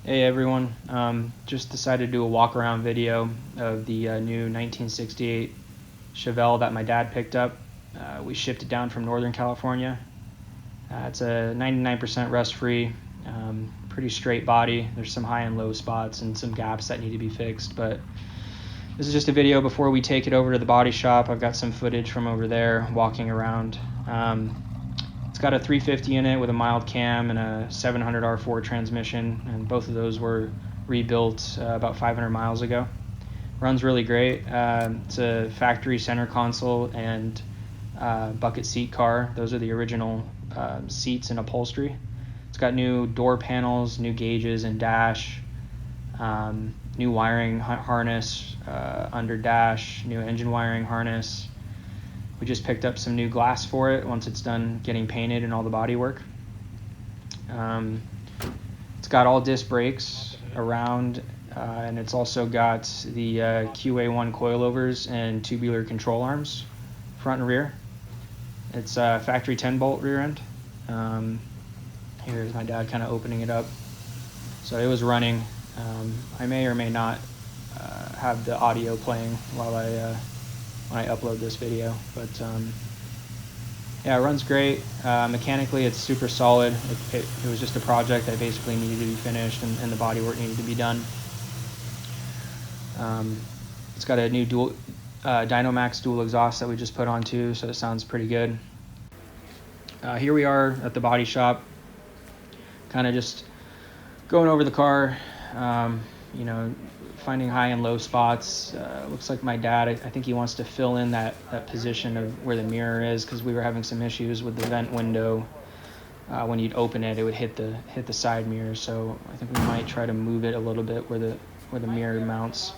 Hey everyone, just decided to do a walk around video of the new 1968 Chevelle that my dad picked up. We shipped it down from Northern California. It's a 99% rust free, pretty straight body. There's some high and low spots and some gaps that need to be fixed, but this is just a video before we take it over to the body shop. I've got some footage from over there walking around. It's got a 350 in it with a mild cam and a 700 R4 transmission, and both of those were rebuilt about 500 miles ago. Runs really great. It's a factory center console and bucket seat car. Those are the original seats and upholstery. It's got new door panels, new gauges and dash, new wiring harness under dash, new engine wiring harness. We just picked up some new glass for it once it's done getting painted and all the body work. It's got all disc brakes around, and it's also got the QA1 coilovers and tubular control arms, front and rear. It's a factory 10-bolt rear end. Here's my dad kind of opening it up. So it was running. I may or may not have the audio playing while when I upload this video, but yeah, it runs great. Mechanically it's super solid. It was just a project that basically needed to be finished, and the body work needed to be done. It's got a new Dynamax dual exhaust that we just put on too, so it sounds pretty good. Here we are at the body shop, kind of just going over the car, finding high and low spots. Looks like my dad, I think he wants to fill in that position of where the mirror is, because we were having some issues with the vent window. When you'd open it, it would hit the side mirror, so I think we might try to move it a little bit where the mirror mounts.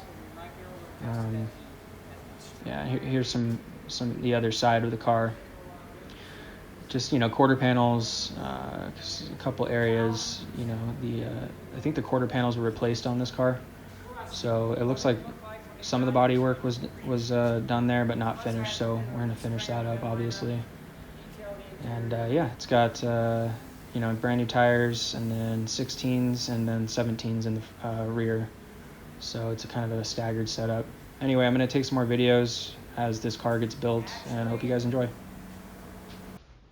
Here's some the other side of the car. Just quarter panels, a couple areas. I think the quarter panels were replaced on this car, so it looks like some of the body work was done there but not finished, so we're going to finish that up obviously. And it's got brand new tires, and then 16s and then 17s in the rear, so it's a kind of a staggered setup. Anyway, I'm going to take some more videos as this car gets built, and I hope you guys enjoy.